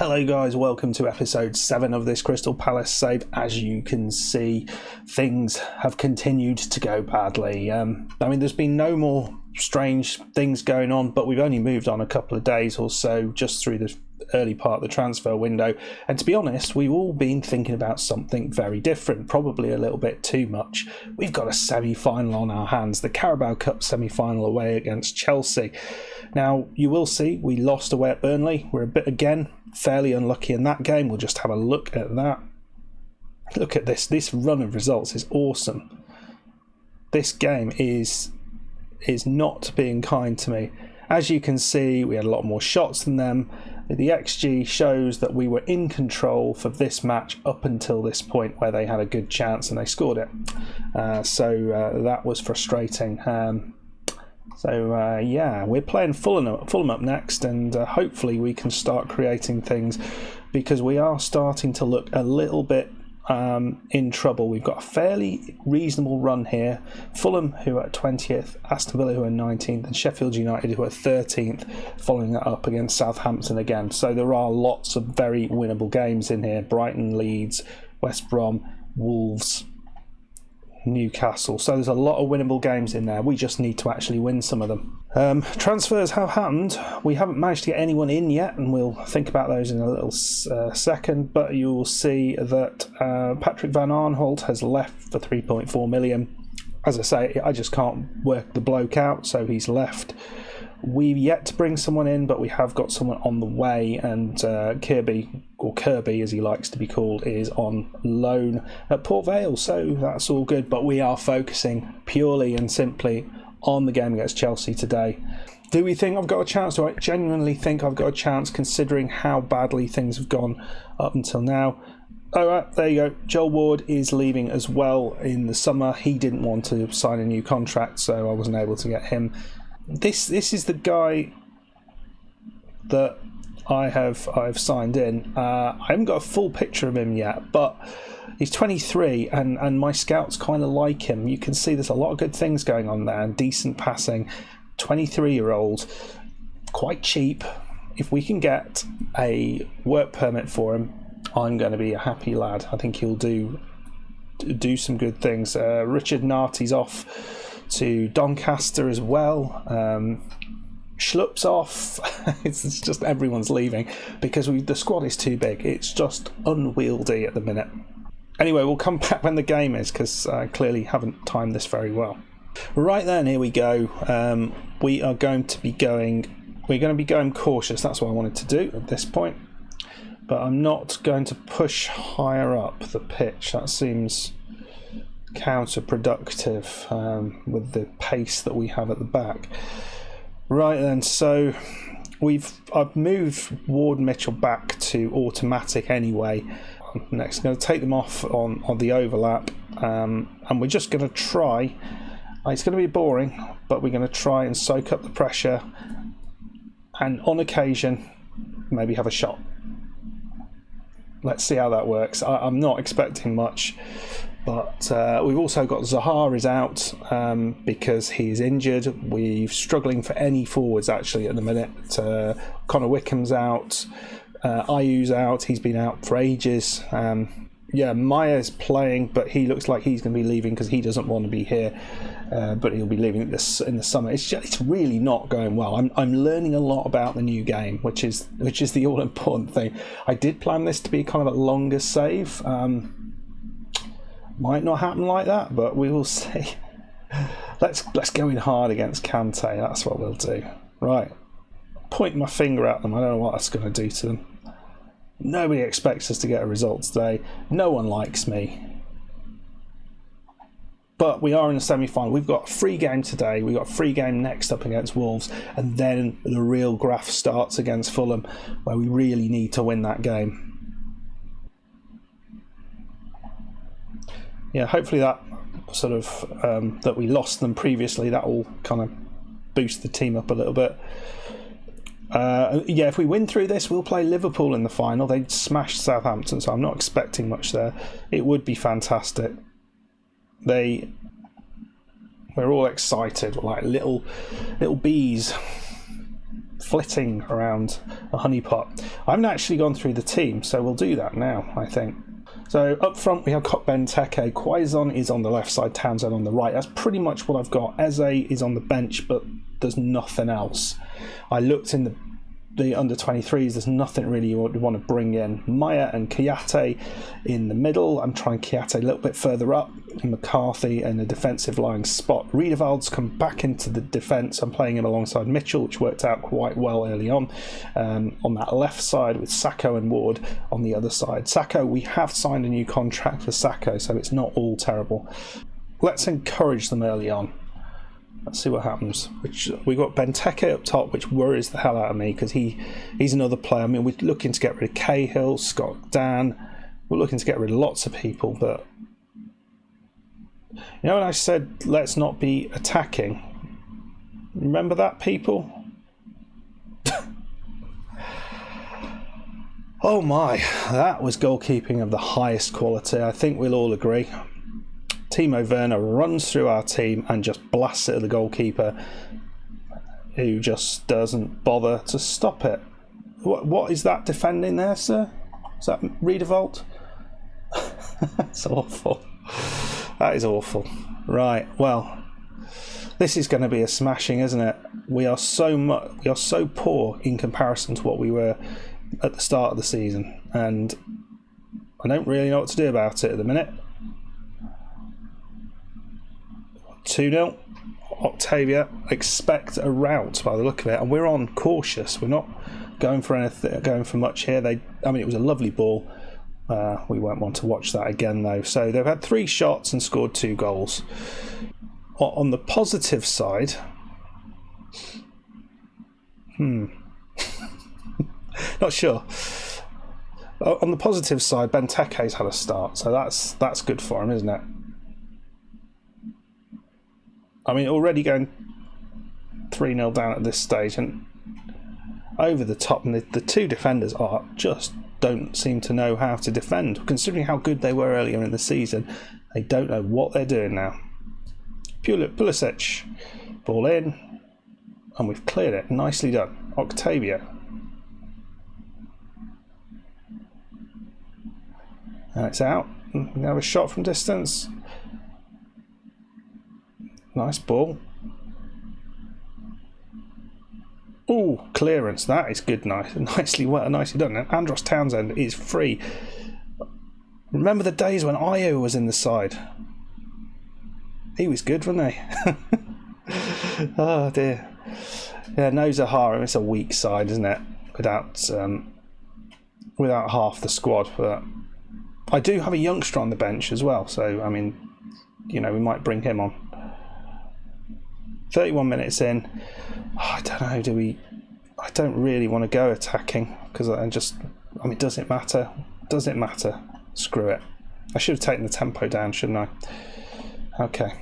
Hello guys, welcome to episode 7 of this Crystal Palace save. As you can see, things have continued to go badly. There's been no more strange things going on, but we've only moved on a couple of days or so just through the early part of the transfer window. And to be honest, we've all been thinking about something very different, probably a little bit too much. We've got a semi-final on our hands, the Carabao Cup semi-final away against Chelsea. Now, you will see we lost away at Burnley. We're a bit, again, fairly unlucky in that game. We'll just have a look at that. Look at this. This run of results is awesome. This game is not being kind to me. As you can see, we had a lot more shots than them. The XG shows that we were in control for this match up until this point where they had a good chance and they scored it. That was frustrating. We're playing Fulham up next, and hopefully we can start creating things, because we are starting to look a little bit in trouble. We've got a fairly reasonable run here. Fulham, who are 20th, Aston Villa, who are 19th, and Sheffield United, who are 13th, following that up against Southampton again. So there are lots of very winnable games in here. Brighton, Leeds, West Brom, Wolves, Newcastle. So there's a lot of winnable games in there. We just need to actually win some of them. Transfers have happened. We haven't managed to get anyone in yet, and we'll think about those in a little second, but you will see that Patrick Van Aanholt has left for 3.4 million. As I say, I just can't work the bloke out, so he's left. We've yet to bring someone in, but we have got someone on the way, and Kirby, as he likes to be called, is on loan at Port Vale, so that's all good. But we are focusing purely and simply on the game against Chelsea today. Do we think I've got a chance? Do I genuinely think I've got a chance, considering how badly things have gone up until now? All right, there you go. Joel Ward is leaving as well in the summer. He didn't want to sign a new contract, so I wasn't able to get him. This is the guy that I've signed in. I haven't got a full picture of him yet, but he's 23, and my scouts kind of like him. You can see there's a lot of good things going on there, and decent passing. 23-year-old, quite cheap. If we can get a work permit for him, I'm going to be a happy lad. I think he'll do some good things. Richard Narty's off to Doncaster as well. Schlupp's off. It's just everyone's leaving because the squad is too big. It's just unwieldy at the minute. Anyway, we'll come back when the game is, because I clearly haven't timed this very well. Right then, here we go. We're going to be going cautious. That's what I wanted to do at this point. But I'm not going to push higher up the pitch. That seems counterproductive with the pace that we have at the back. Right then, so I've moved Ward and Mitchell back to automatic anyway. Next, I'm going to take them off on the overlap, and we're just going to try. It's going to be boring, but we're going to try and soak up the pressure, and on occasion maybe have a shot. Let's see how that works. I'm not expecting much. But we've also got Zaha is out because he's injured. We're struggling for any forwards actually at the minute. Connor Wickham's out. Ayew's out. He's been out for ages. Maya's playing, but he looks like he's going to be leaving because he doesn't want to be here. But he'll be leaving in the summer. It's really not going well. I'm learning a lot about the new game, which is the all important thing. I did plan this to be kind of a longer save. Might not happen like that, but we will see. Let's go in hard against Kante. That's what we'll do. Right. Pointing my finger at them. I don't know what that's going to do to them. Nobody expects us to get a result today. No one likes me. But we are in the semi-final. We've got a free game today. We've got a free game next up against Wolves. And then the real graft starts against Fulham, where we really need to win that game. Yeah, hopefully that sort of that we lost them previously, that will kind of boost the team up a little bit. If we win through this, we'll play Liverpool in the final. They smashed Southampton, so I'm not expecting much there. It would be fantastic. We're all excited, we're like little bees flitting around a honeypot. I haven't actually gone through the team, so we'll do that now, I think. So up front we have got Benteke, Quaison is on the left side, Townsend on the right. That's pretty much what I've got. Eze is on the bench, but there's nothing else. I looked in the under 23s, there's nothing really you want to bring in. Maya and Kiyate in the middle. I'm trying Kiyate a little bit further up, and McCarthy in a defensive line spot. Riedewald's come back into the defence. I'm playing him alongside Mitchell, which worked out quite well early on that left side, with Sacco and Ward on the other side. Sacco, we have signed a new contract for Sacco, so it's not all terrible. Let's encourage them early on. Let's see what happens. We got Benteke up top, which worries the hell out of me because he's another player. I mean, we're looking to get rid of Cahill, Scott, Dan. We're looking to get rid of lots of people, but you know when I said let's not be attacking? Remember that, people? Oh my, that was goalkeeping of the highest quality. I think we'll all agree. Timo Werner runs through our team and just blasts it at the goalkeeper, who just doesn't bother to stop it. What is that defending there, sir? Is that Riedewald? That's awful. That is awful. Right, well, this is going to be a smashing, isn't it? We are so poor in comparison to what we were at the start of the season, and I don't really know what to do about it at the minute. 2-0. Octavia, expect a rout by the look of it, and we're on cautious. We're not going for anything, going for much here. I mean, it was a lovely ball. We won't want to watch that again though. So they've had 3 shots and scored 2 goals. On the positive side, not sure. On the positive side, Benteke's had a start, so that's good for him, isn't it? I mean, already going 3-0 down at this stage and over the top, and the 2 defenders don't seem to know how to defend. Considering how good they were earlier in the season, they don't know what they're doing now. Pulisic, ball in, and we've cleared it. Nicely done. Octavia. And it's out. We have a shot from distance. Nice ball. Oh, clearance. That is good. Nicely done. And Andros Townsend is free. Remember the days when Ayo was in the side? He was good, wasn't he? Oh dear. Yeah, no Zahara. It's a weak side, isn't it? Without half the squad. But I do have a youngster on the bench as well. So I mean, we might bring him on. 31 minutes in. I don't know, I don't really want to go attacking because does it matter? Does it matter? Screw it. I should have taken the tempo down, shouldn't I? Okay.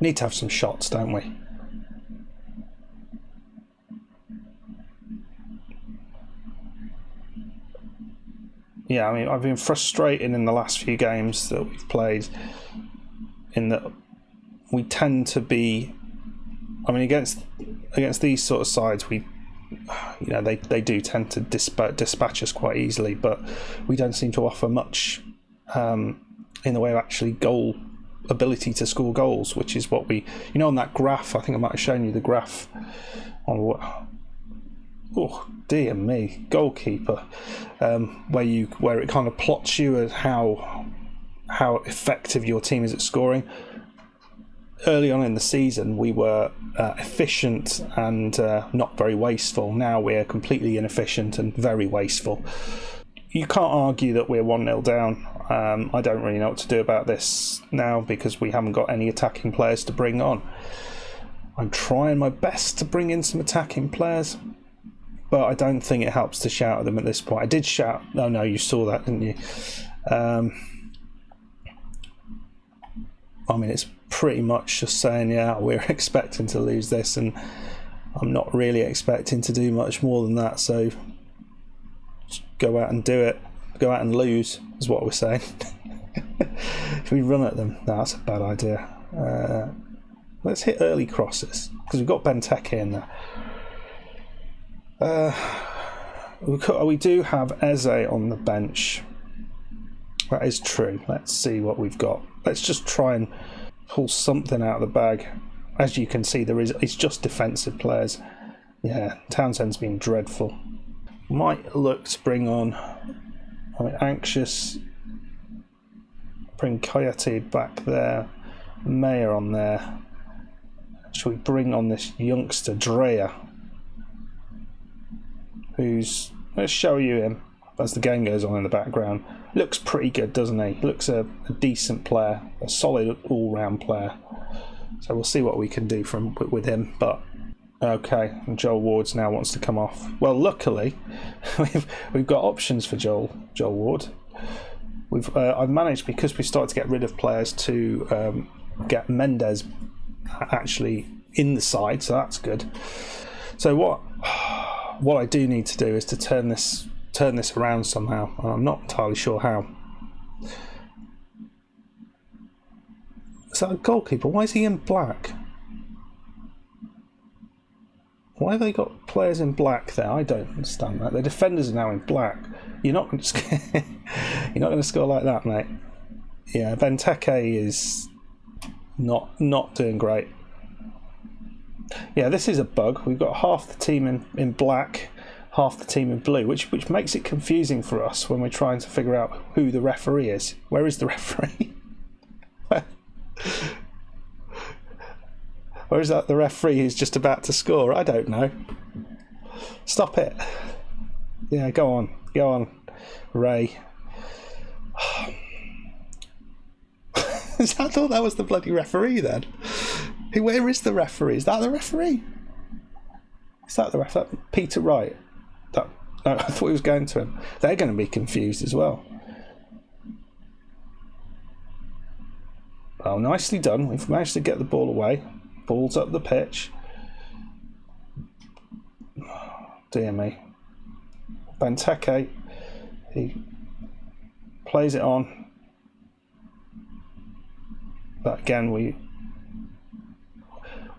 Need to have some shots, don't we? Yeah, I mean, I've been frustrated in the last few games that we've played in that we tend to be, I mean, against these sort of sides, they do tend to dispatch us quite easily, but we don't seem to offer much in the way of actually ability to score goals, which is what we, on that graph, I think I might have shown you the graph on what. Oh dear me, goalkeeper, where it kind of plots you as how effective your team is at scoring. Early on in the season, we were efficient and not very wasteful. Now we're completely inefficient and very wasteful. You can't argue that we're 1-0 down. I don't really know what to do about this now because we haven't got any attacking players to bring on. I'm trying my best to bring in some attacking players, but I don't think it helps to shout at them at this point. I did shout. Oh no, you saw that, didn't you? I mean, it's pretty much just saying, yeah, we're expecting to lose this, and I'm not really expecting to do much more than that, so just go out and do it. Go out and lose, is what we're saying. Should we run at them? No, that's a bad idea. Let's hit early crosses, because we've got Benteke in there. We do have Eze on the bench. That is true. Let's see what we've got. Let's just try and pull something out of the bag. As you can see, it's just defensive players. Yeah, Townsend's been dreadful. Might look to bring on, Anxious. Bring Coyote back there. Mayer on there. Should we bring on this youngster, Drea? Who's... Let's show you him as the game goes on in the background. Looks pretty good, doesn't he? Looks a decent player. A solid all-round player. So we'll see what we can do with him. But okay, and Joel Ward's now wants to come off. Well, luckily, we've got options for Joel Ward. I've managed, because we started to get rid of players, to get Mendes actually in the side, so that's good. So what I do need to do is to turn this around somehow, and I'm not entirely sure how. Is that a goalkeeper? Why is he in black? Why have they got players in black there? I don't understand that. The defenders are now in black. You're not going to score like that, mate. Yeah, Benteke is not doing great. Yeah, this is a bug. We've got half the team in black, half the team in blue, which makes it confusing for us when we're trying to figure out who the referee is. Where is the referee? Or is that the referee who's just about to score? I don't know. Stop it. Yeah, go on, Ray. I thought that was the bloody referee then. Where is the referee? Is that the referee? Is that the referee? Peter Wright. No, I thought he was going to him. They're going to be confused as well. Well, nicely done. We've managed to get the ball away. Ball's up the pitch. Dear me. Benteke. He plays it on. But again, we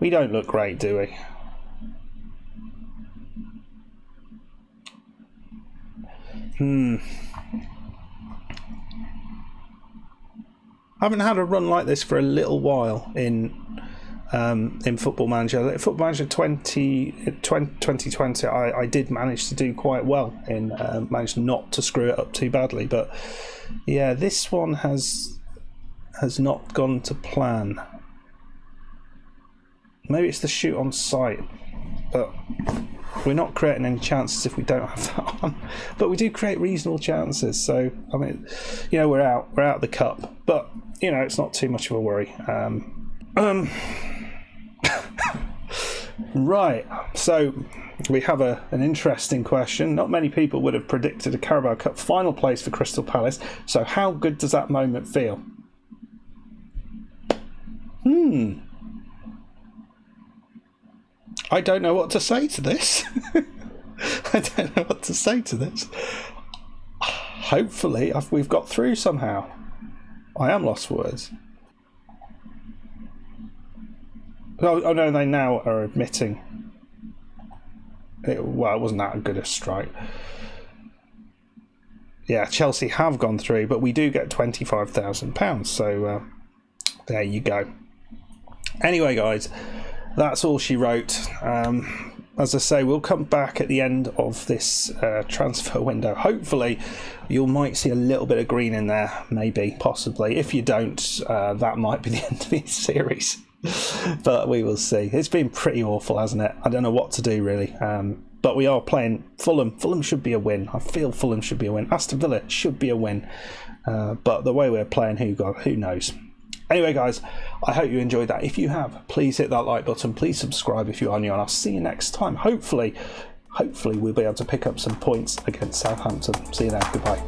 don't look great, do we? I haven't had a run like this for a little while in Football Manager. Football Manager 2020, I did manage to do quite well in managed not to screw it up too badly. But yeah, this one has not gone to plan. Maybe it's the shoot on sight, but we're not creating any chances if we don't have that on. But we do create reasonable chances. So I mean, we're out the cup, but it's not too much of a worry. Right, so we have an interesting question. Not many people would have predicted a Carabao Cup final place for Crystal Palace. So how good does that moment feel? I don't know what to say to this. Hopefully we've got through somehow. I am lost for words. Oh no, they now are admitting it wasn't that good a strike. Yeah, Chelsea have gone through, but we do get £25,000, so there you go. Anyway, guys, that's all she wrote. As I say, we'll come back at the end of this transfer window. Hopefully, you might see a little bit of green in there, maybe, possibly. If you don't, that might be the end of the series. But we will see. It's been pretty awful, hasn't it? I don't know what to do, really. But we are playing Fulham. Fulham should be a win. I feel Fulham should be a win. Aston Villa should be a win. But the way we're playing, who knows? Anyway, guys, I hope you enjoyed that. If you have, please hit that like button. Please subscribe if you are new, and I'll see you next time. Hopefully we'll be able to pick up some points against Southampton. See you then. Goodbye.